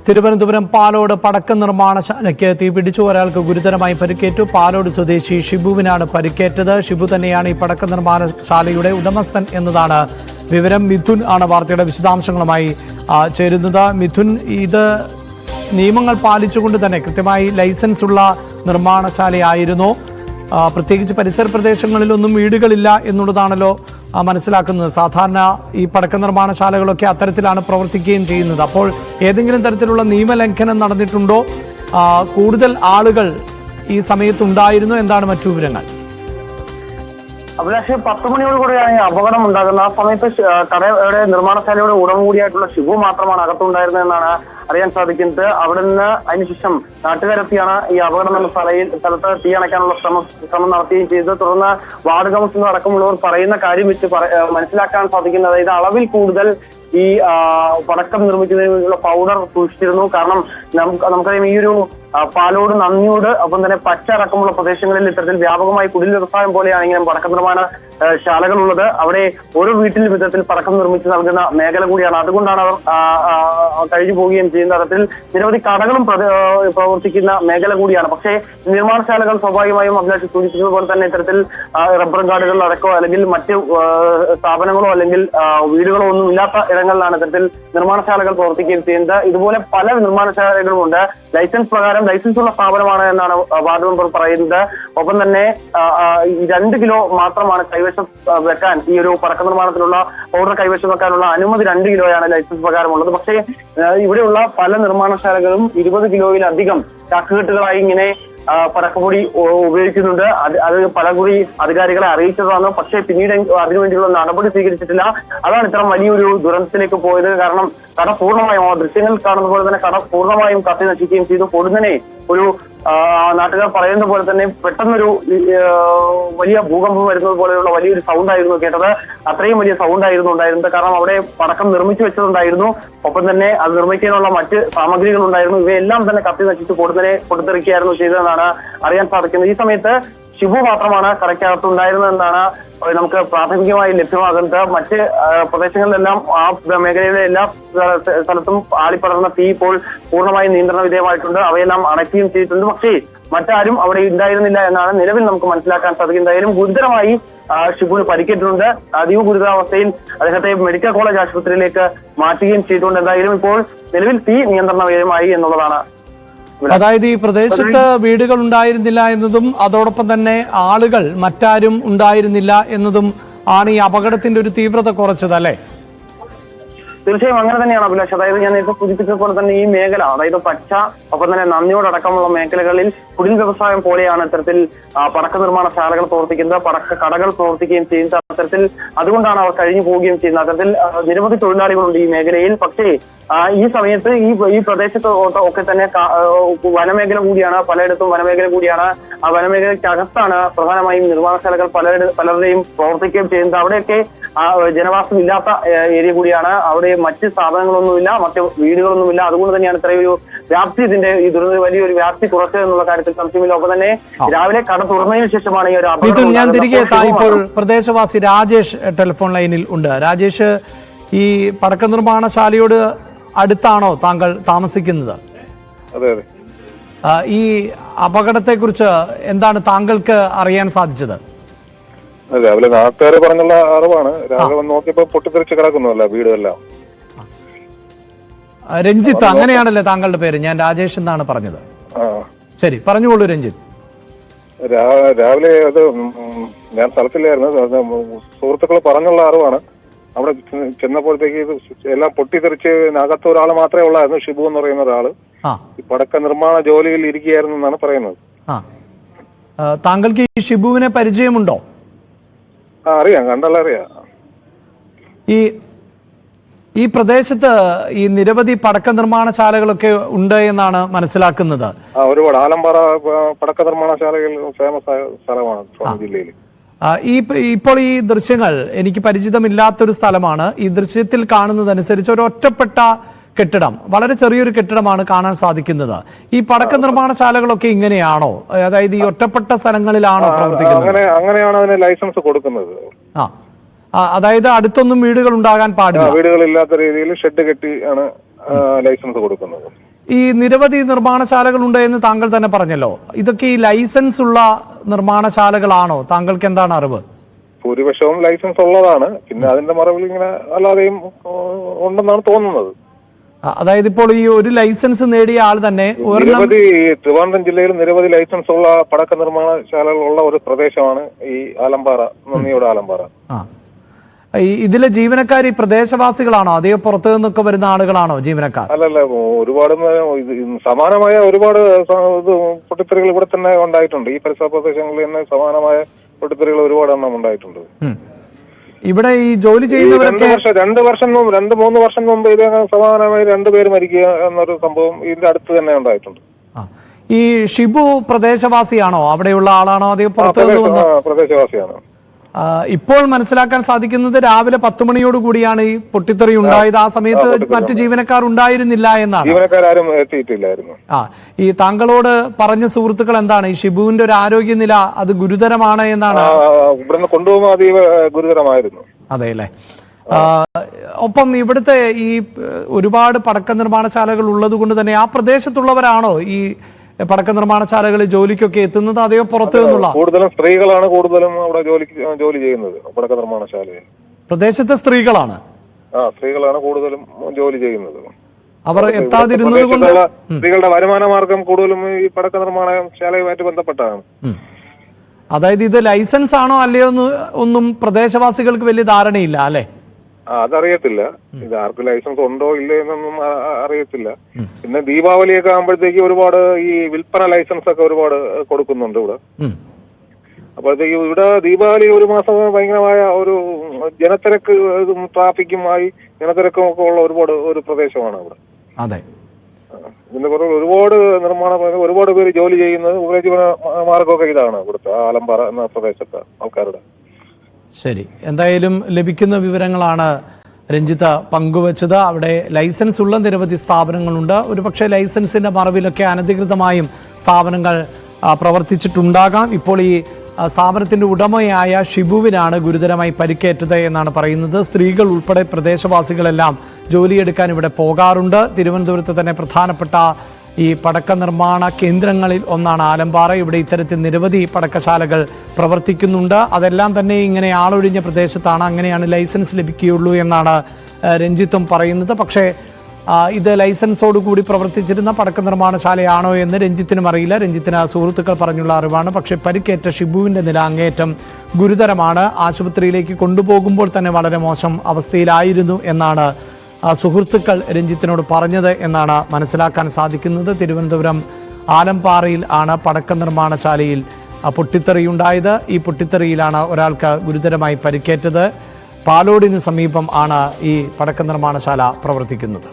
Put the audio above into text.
തിരുവനന്തപുരം പാലോട് പടക്ക നിർമ്മാണശാലയ്ക്ക് തീപിടിച്ചു. ഒരാൾക്ക് ഗുരുതരമായി പരിക്കേറ്റു. പാലോട് സ്വദേശി ഷിബുവിനാണ് പരിക്കേറ്റത്. ഷിബു തന്നെയാണ് ഈ പടക്ക നിർമ്മാണശാലയുടെ ഉടമസ്ഥൻ എന്നതാണ് വിവരം. മിഥുൻ ആണ് വാർത്തയുടെ വിശദാംശങ്ങളുമായി ചേരുന്നത്. മിഥുൻ, ഇത് നിയമങ്ങൾ പാലിച്ചുകൊണ്ട് തന്നെ കൃത്യമായി ലൈസൻസ് ഉള്ള നിർമ്മാണശാലയായിരുന്നു. പ്രത്യേകിച്ച് പരിസര പ്രദേശങ്ങളിലൊന്നും വീടുകളില്ല എന്നുള്ളതാണല്ലോ മനസ്സിലാക്കുന്നത്. സാധാരണ ഈ പടക്ക നിർമ്മാണശാലകളൊക്കെ അത്തരത്തിലാണ് പ്രവർത്തിക്കുകയും ചെയ്യുന്നത്. അപ്പോൾ ഏതെങ്കിലും തരത്തിലുള്ള നിയമലംഘനം നടന്നിട്ടുണ്ടോ? കൂടുതൽ ആളുകൾ ഈ സമയത്തുണ്ടായിരുന്നു? എന്താണ് മറ്റു വിവരങ്ങൾ? അഭിലാഷ്, 10 മണിയോടുകൂടിയാണ് ഈ അപകടം ഉണ്ടാകുന്നത്. ആ സമയത്ത് കടയുടെ നിർമ്മാണശാലയുടെ ഉടമ കൂടിയായിട്ടുള്ള ഷിബു മാത്രമാണ് അകത്തുണ്ടായിരുന്നതെന്നാണ് അറിയാൻ സാധിക്കുന്നത്. അവിടെ നിന്ന് അതിനുശേഷം നാട്ടുകാരെത്തിയാണ് ഈ അപകടം നടന്ന സ്ഥലത്ത് തീ അണയ്ക്കാനുള്ള ശ്രമം നടത്തുകയും ചെയ്തത്. തുടർന്ന് വാർഡ് കൗൺസിലർ അടക്കമുള്ളവർ പറയുന്ന കാര്യം വെച്ച് മനസ്സിലാക്കാൻ സാധിക്കുന്നത്, അതായത് അളവിൽ കൂടുതൽ ഈ പടക്കം നിർമ്മിക്കുന്നതിന് വേണ്ടിയുള്ള പൗഡർ സൂക്ഷിച്ചിരുന്നു. കാരണം നമുക്കറിയാം, ഈ ഒരു പാലോട്, നന്ദിയോട്, ഒപ്പം തന്നെ പച്ച അടക്കമുള്ള പ്രദേശങ്ങളിൽ ഇത്തരത്തിൽ വ്യാപകമായി കുടിൽ വ്യവസായം പോലെയാണ് ഇങ്ങനെ പടക്കം നിർമ്മാണ ശാലകളുള്ളത്. അവിടെ ഓരോ വീട്ടിലും വിധത്തിൽ പടക്കം നിർമ്മിച്ച് നൽകുന്ന മേഖല കൂടിയാണ്. അതുകൊണ്ടാണ് അവർ കഴിഞ്ഞു പോവുകയും ചെയ്യുന്ന തരത്തിൽ നിരവധി കടകളും പ്രവർത്തിക്കുന്ന മേഖല കൂടിയാണ്. പക്ഷേ നിർമ്മാണശാലകൾ സ്വാഭാവികമായും അഭിലാഷ് സൂചിപ്പിച്ചതുപോലെ തന്നെ ഇത്തരത്തിൽ റബ്ബർ ഗാർഡുകൾ അടക്കമോ അല്ലെങ്കിൽ മറ്റ് സ്ഥാപനങ്ങളോ അല്ലെങ്കിൽ വീടുകളോ ഒന്നും ഇല്ലാത്ത ഇടങ്ങളിലാണ് ഇത്തരത്തിൽ നിർമ്മാണശാലകൾ പ്രവർത്തിക്കുകയും ചെയ്യുന്നത്. ഇതുപോലെ പല നിർമ്മാണശാലകളും ഉണ്ട്. ലൈസൻസ് പ്രകാരം ലൈസൻസ് ഉള്ള സ്ഥാപനമാണ് എന്നാണ് വാർഡ് മെമ്പർ പറയുന്നത്. ഒപ്പം തന്നെ 2 കിലോ മാത്രമാണ് കൈവശം വെക്കാൻ, ഈ ഒരു പടക്ക നിർമ്മാണത്തിലുള്ള പൗഡർ കൈവശം വെക്കാനുള്ള അനുമതി 2 കിലോയാണ് ലൈസൻസ് പ്രകാരമുള്ളത്. പക്ഷേ ഇവിടെയുള്ള പല നിർമ്മാണശാലകളും 20 കിലോയിലധികം ചാക്കുകെട്ടുകളായി ഇങ്ങനെ പടക്കപ്പൊടി ഉപയോഗിക്കുന്നുണ്ട്. അത് പലകുറി അധികാരികളെ അറിയിച്ചതാണ്. പക്ഷേ പിന്നീട് അതിനുവേണ്ടിയുള്ള നടപടി സ്വീകരിച്ചിട്ടില്ല. അതാണ് ഇത്തരം വലിയൊരു ദുരന്തത്തിലേക്ക് പോയത്. കാരണം കട പൂർണ്ണമായും, ദൃശ്യങ്ങളിൽ കാണുന്ന പോലെ തന്നെ കട പൂർണ്ണമായും കത്തി നശിക്കുകയും ചെയ്തു. പൊടുന്നനെ ഒരു നാട്ടുകാർ പറയുന്ന പോലെ തന്നെ പെട്ടെന്നൊരു വലിയ ഭൂകമ്പം വരുന്നത് പോലെയുള്ള വലിയൊരു സൗണ്ട് ആയിരുന്നു കേട്ടത്. അത്രയും വലിയ സൗണ്ട് ആയിരുന്നു ഉണ്ടായിരുന്നത്. കാരണം അവിടെ പടക്കം നിർമ്മിച്ചു വെച്ചതുണ്ടായിരുന്നു. ഒപ്പം തന്നെ അത് നിർമ്മിക്കാനുള്ള മറ്റ് സാമഗ്രികൾ ഉണ്ടായിരുന്നു. ഇവയെല്ലാം തന്നെ കത്തി നശിച്ച് പൊട്ടിത്തെറിക്കുകയായിരുന്നു ചെയ്തതെന്നാണ് അറിയാൻ സാധിക്കുന്നത്. ഈ സമയത്ത് ഷിബു മാത്രമാണ് കടയ്ക്കകത്തുണ്ടായിരുന്നതെന്നാണ് നമുക്ക് പ്രാഥമികമായി ലഭ്യമാകുന്നത്. മറ്റ് പ്രദേശങ്ങളിലെല്ലാം, ആ മേഖലയിലെ എല്ലാ സ്ഥലത്തും ആളിപ്പടർന്ന തീ ഇപ്പോൾ പൂർണ്ണമായും നിയന്ത്രണ വിധേയമായിട്ടുണ്ട്. അവയെല്ലാം അടയ്ക്കുകയും ചെയ്തിട്ടുണ്ട്. പക്ഷേ മറ്റാരും അവിടെ ഉണ്ടായിരുന്നില്ല എന്നാണ് നിലവിൽ നമുക്ക് മനസ്സിലാക്കാൻ സാധിക്കുന്നത്. എന്തായാലും ഗുരുതരമായി ഷിബുവിന് പരിക്കേറ്റിട്ടുണ്ട്. അതീവ ഗുരുതരാവസ്ഥയിൽ അദ്ദേഹത്തെ മെഡിക്കൽ കോളേജ് ആശുപത്രിയിലേക്ക് മാറ്റുകയും ചെയ്തുകൊണ്ട് എന്തായാലും ഇപ്പോൾ നിലവിൽ തീ നിയന്ത്രണ വിധേയമായി എന്നുള്ളതാണ്. അതായത് ഈ പ്രദേശത്ത് വീടുകൾ ഉണ്ടായിരുന്നില്ല എന്നതും അതോടൊപ്പം തന്നെ ആളുകൾ മറ്റാരും ഉണ്ടായിരുന്നില്ല എന്നതും ആണ് ഈ അപകടത്തിന്റെ ഒരു തീവ്രത കുറച്ചത്, അല്ലേ? തീർച്ചയായും അങ്ങനെ തന്നെയാണ് അഭിലാഷ്. അതായത് ഞാൻ നേരത്തെ സൂചിപ്പിച്ചതുപോലെ തന്നെ ഈ മേഖല, അതായത് പച്ച, ഒപ്പം തന്നെ നന്ദിയോടക്കമുള്ള മേഖലകളിൽ കുടിൽ വ്യവസായം പോലെയാണ് ഇത്തരത്തിൽ പടക്ക നിർമ്മാണ ശാലകൾ പ്രവർത്തിക്കുന്നത്, പടക്ക കടകൾ പ്രവർത്തിക്കുകയും ചെയ്യുന്നത്. അത്തരത്തിൽ അതുകൊണ്ടാണ് അവർ കഴിഞ്ഞു പോവുകയും ചെയ്യുന്നത്. അത്തരത്തിൽ നിരവധി തൊഴിലാളികളുണ്ട് ഈ മേഖലയിൽ. പക്ഷേ ഈ സമയത്ത് ഈ പ്രദേശത്ത് ഒക്കെ തന്നെ വനമേഖല കൂടിയാണ്, പലയിടത്തും വനമേഖല കൂടിയാണ്. ആ വനമേഖലയ്ക്കകത്താണ് പ്രധാനമായും നിർമ്മാണശാലകൾ പലരുടെയും പ്രവർത്തിക്കുകയും ചെയ്യുന്നത്. അവിടെയൊക്കെ ജനവാസം ഇല്ലാത്ത ഏരിയ കൂടിയാണ്. അവിടെ മറ്റ് സ്ഥാപനങ്ങളൊന്നുമില്ല, മറ്റ് വീടുകളൊന്നുമില്ല. അതുകൊണ്ട് തന്നെയാണ് ഇത്രയൊരു വ്യാപ്തി, ഇതിന്റെ ഈ ദുരന്ത വലിയൊരു വ്യാപ്തി കുറച്ചത് എന്നുള്ള കാര്യത്തിൽ സംശയമില്ല. ഒപ്പം തന്നെ രാവിലെ കട തുറന്നതിന് ശേഷമാണ് ഈ ഒരു അപകടം. ഞാൻ തിരികെ ഇപ്പോൾ പ്രദേശവാസി രാജേഷ് ടെലിഫോൺ ലൈനിൽ ഉണ്ട്. രാജേഷ്, ഈ പടക്ക നിർമ്മാണശാലയോട് അടുത്താണോ താങ്കൾ താമസിക്കുന്നത്? അതെ അതെ. ഈ അപകടത്തെ കുറിച്ച് എന്താണ് താങ്കൾക്ക് അറിയാൻ സാധിച്ചത്? രാവിലെ നാട്ടുകാര് പറഞ്ഞുള്ള അറിവാണ്. രാവിലെ വന്ന് നോക്കിയപ്പോ പൊട്ടിത്തെറിച്ച് കിടക്കുന്നല്ല വീടെല്ലാം. രഞ്ജിത്ത്, അങ്ങനെയാണല്ലേ താങ്കളുടെ പേര്? ഞാൻ രാജേഷ് എന്നാണ് പറഞ്ഞത്. ശരി, പറഞ്ഞോളൂ രഞ്ജിത്ത്. രാവിലെ അത് ഞാൻ സ്ഥലത്തില്ലായിരുന്നു, സുഹൃത്തുക്കൾ പറഞ്ഞുള്ള അറിവാണ്. അവിടെ ചെന്നപ്പോഴത്തേക്ക് എല്ലാം പൊട്ടിത്തെറിച്ച് അകത്ത് ഒരാൾ മാത്രമേ ഉള്ളായിരുന്നു, ഷിബു എന്ന് പറയുന്ന ഒരാള്. ഈ പടക്ക നിർമ്മാണ ജോലിയിൽ ഇരിക്കുകയായിരുന്നു എന്നാണ് പറയുന്നത്. താങ്കൾക്ക് ഈ ഷിബുവിനെ പരിചയമുണ്ടോ? അറിയാം, കണ്ടല്ല അറിയാം. ഈ പ്രദേശത്ത് ഈ നിരവധി പടക്ക നിർമ്മാണശാലകളൊക്കെ ഉണ്ട് എന്നാണ് മനസ്സിലാക്കുന്നത്. ഒരുപാട് ആലമ്പാറ പടക്ക നിർമ്മാണശാലകൾ ഫേമസ് ആയ സ്ഥലമാണ് ജില്ലയിൽ. ഇപ്പോൾ ഈ ദൃശ്യങ്ങൾ എനിക്ക് പരിചിതമില്ലാത്തൊരു സ്ഥലമാണ്. ഈ ദൃശ്യത്തിൽ കാണുന്നതനുസരിച്ച് ഒരു ഒറ്റപ്പെട്ട കെട്ടിടം, വളരെ ചെറിയൊരു കെട്ടിടമാണ് കാണാൻ സാധിക്കുന്നത്. ഈ പടക്ക നിർമ്മാണശാലകളൊക്കെ ഇങ്ങനെയാണോ? അതായത് ഈ ഒറ്റപ്പെട്ട സ്ഥലങ്ങളിലാണോ പ്രവർത്തിക്കുന്നത്? അങ്ങനെയാണ് അതിന് ലൈസൻസ് കൊടുക്കുന്നത്. അതായത് അടുത്തൊന്നും വീടുകൾ ഉണ്ടാകാൻ പാടില്ല, വീടുകളില്ലാത്ത രീതിയിൽ ഷെഡ് കെട്ടി ആണ് ലൈസൻസ് കൊടുക്കുന്നത്. ഈ നിരവധി നിർമ്മാണശാലകളുണ്ട് എന്ന് താങ്കൾ തന്നെ പറഞ്ഞല്ലോ. ഇതൊക്കെ ഈ ലൈസൻസ് ഉള്ള നിർമ്മാണശാലകളാണോ? താങ്കൾക്ക് എന്താണ് അറിവ്? ഭൂരിപക്ഷവും ലൈസൻസ് ഉള്ളതാണ്. പിന്നെ അതിന്റെ മറവിൽ ഇങ്ങനെ അല്ലാതെയും ഉണ്ടെന്നാണ് തോന്നുന്നത്. അതായത് ഇപ്പോൾ ഈ ഒരു ലൈസൻസ് നേടിയ ആൾ തന്നെ നിരവധി ട്രിവാൻഡ്രം ജില്ലയിൽ നിരവധി ലൈസൻസ് ഉള്ള പടക്ക നിർമ്മാണശാലകളുള്ള ഒരു പ്രദേശമാണ് ഈ ആലമ്പാറ, നന്ദിയോട് ആലമ്പാറ. ഇതിലെ ജീവനക്കാർ ഈ പ്രദേശവാസികളാണോ അതോ പുറത്തു നിന്നൊക്കെ വരുന്ന ആളുകളാണോ ജീവനക്കാർ? അല്ലല്ല, ഒരുപാട് സമാനമായ ഒരുപാട് പൊട്ടിത്തെറികൾ ഇവിടെ തന്നെ ഉണ്ടായിട്ടുണ്ട്. ഈ പരിസര പ്രദേശങ്ങളിൽ തന്നെ സമാനമായ പൊട്ടിത്തെറികൾ ഒരുപാട് എണ്ണം ഉണ്ടായിട്ടുണ്ട്. ഇവിടെ ഈ ജോലി ചെയ്യുന്നവരൊക്കെ 2-3 വർഷം മുമ്പ് ഇത് സമാനമായി 2 പേര് മരിക്കുക എന്നൊരു സംഭവം ഇതിന്റെ അടുത്ത് തന്നെ ഉണ്ടായിട്ടുണ്ട്. ഈ ഷിബു പ്രദേശവാസിയാണോ? അവിടെയുള്ള ആളാണോ അതോ പുറത്തു നിന്ന്? പ്രദേശവാസിയാണ്. ഇപ്പോൾ മനസ്സിലാക്കാൻ സാധിക്കുന്നത് രാവിലെ 10 മണിയോട് കൂടിയാണ് ഈ പൊട്ടിത്തെറി ഉണ്ടായത്. ആ സമയത്ത് മറ്റു ജീവനക്കാർ ഉണ്ടായിരുന്നില്ല എന്നാണ്. ജീവനക്കാരും എത്തിയിട്ടില്ലായിരുന്നു. ഈ താങ്കളോട് പറഞ്ഞ സുഹൃത്തുക്കൾ എന്താണ്? ഈ ഷിബുവിന്റെ ഒരു ആരോഗ്യനില അത് ഗുരുതരമാണ് എന്നാണ്. ഇവിടുന്ന് കൊണ്ടുപോകുമ്പോൾ അതീവ ഗുരുതരമായിരുന്നു. അതെ അല്ലേ? ഒപ്പം ഇവിടുത്തെ ഈ ഒരുപാട് പടക്ക നിർമ്മാണശാലകൾ ഉള്ളത് കൊണ്ട് തന്നെ ആ പ്രദേശത്തുള്ളവരാണോ ഈ പടക്ക നിർമ്മാണശാലകളിൽ ജോലിക്കൊക്കെ എത്തുന്നത് അതെയോ പുറത്തു നിന്നുള്ള? കൂടുതലും സ്ത്രീകളാണ് കൂടുതലും അവിടെ ജോലി ചെയ്യുന്നത്. പടക്ക നിർമ്മാണശാലയിൽ പ്രദേശത്തെ സ്ത്രീകളാണ് സ്ത്രീകളാണ് കൂടുതലും ജോലി ചെയ്യുന്നത്. അവർ എത്താതിരുന്നത് കൊണ്ട് സ്ത്രീകളുടെ വരുമാന മാർഗം കൂടുതലും ഈ പടക്ക നിർമ്മാണശാലയുമായിട്ട് ബന്ധപ്പെട്ടാണ്. അതായത് ഇത് ലൈസൻസ് ആണോ അല്ലയോ ഒന്നും പ്രദേശവാസികൾക്ക് വലിയ ധാരണയില്ല അല്ലെ? അതറിയത്തില്ല. ഇത് ആർക്ക് ലൈസൻസ് ഉണ്ടോ ഇല്ലേ എന്നൊന്നും അറിയത്തില്ല. പിന്നെ ദീപാവലിയൊക്കെ ആകുമ്പോഴത്തേക്ക് ഒരുപാട് ഈ വിൽപ്പന ലൈസൻസ് ഒക്കെ ഒരുപാട് കൊടുക്കുന്നുണ്ട് ഇവിടെ. അപ്പോഴത്തേക്ക് ഇവിടെ ദീപാവലി ഒരു മാസം ഭയങ്കരമായ ഒരു ജനത്തിരക്ക്, ട്രാഫിക്കുമായി ജനത്തിരക്കും ഒക്കെ ഉള്ള ഒരു പ്രദേശമാണ് അവിടെ. അതെ. ഇതിന്റെ പുറകെ ഒരുപാട് പേര് ജോലി ചെയ്യുന്നത് ഉപജീവന മാർഗമൊക്കെ ഇതാണ് ഇവിടുത്തെ ആലമ്പാറ എന്ന പ്രദേശത്തെ ആൾക്കാരുടെ. ശരി, എന്തായാലും ലഭിക്കുന്ന വിവരങ്ങളാണ് രഞ്ജിത്ത് പങ്കുവച്ചത്. അവിടെ ലൈസൻസ് ഉള്ള നിരവധി സ്ഥാപനങ്ങളുണ്ട്. ഒരുപക്ഷെ ലൈസൻസിന്റെ മറവിലൊക്കെ അനധികൃതമായും സ്ഥാപനങ്ങൾ പ്രവർത്തിച്ചിട്ടുണ്ടാകാം. ഇപ്പോൾ ഈ സ്ഥാപനത്തിന്റെ ഉടമയായ ഷിബുവിനാണ് ഗുരുതരമായി പരിക്കേറ്റത് എന്നാണ് പറയുന്നത്. സ്ത്രീകൾ ഉൾപ്പെടെ പ്രദേശവാസികളെല്ലാം ജോലിയെടുക്കാൻ ഇവിടെ പോകാറുണ്ട്. തിരുവനന്തപുരത്ത് തന്നെ പ്രധാനപ്പെട്ട ഈ പടക്ക നിർമ്മാണ കേന്ദ്രങ്ങളിൽ ഒന്നാണ് ആലമ്പാറ. ഇവിടെ ഇത്തരത്തിൽ നിരവധി പടക്കശാലകൾ പ്രവർത്തിക്കുന്നുണ്ട്. അതെല്ലാം തന്നെ ഇങ്ങനെ ആളൊഴിഞ്ഞ പ്രദേശത്താണ്. അങ്ങനെയാണ് ലൈസൻസ് ലഭിക്കുകയുള്ളൂ എന്നാണ് രഞ്ജിത്തും പറയുന്നത്. പക്ഷേ ഇത് ലൈസൻസോടുകൂടി പ്രവർത്തിച്ചിരുന്ന പടക്ക നിർമ്മാണശാലയാണോ എന്ന് രഞ്ജിത്തിനും അറിയില്ല. രഞ്ജിത്തിന് സുഹൃത്തുക്കൾ പറഞ്ഞുള്ള അറിവാണ്. പക്ഷേ പരിക്കേറ്റ ഷിബുവിൻ്റെ നില അങ്ങേയറ്റം ഗുരുതരമാണ്. ആശുപത്രിയിലേക്ക് കൊണ്ടുപോകുമ്പോൾ തന്നെ വളരെ മോശം അവസ്ഥയിലായിരുന്നു എന്നാണ് സുഹൃത്തുക്കൾ രഞ്ജിത്തിനോട് പറഞ്ഞത് എന്നാണ് മനസ്സിലാക്കാൻ സാധിക്കുന്നത്. തിരുവനന്തപുരം ആലമ്പാറയിൽ ആണ് പടക്ക നിർമ്മാണശാലയിൽ പൊട്ടിത്തെറിയുണ്ടായത്. ഈ പൊട്ടിത്തെറിയിലാണ് ഒരാൾക്ക് ഗുരുതരമായി പരിക്കേറ്റത്. പാലോടിന് സമീപം ആണ് ഈ പടക്ക നിർമ്മാണശാല പ്രവർത്തിക്കുന്നത്.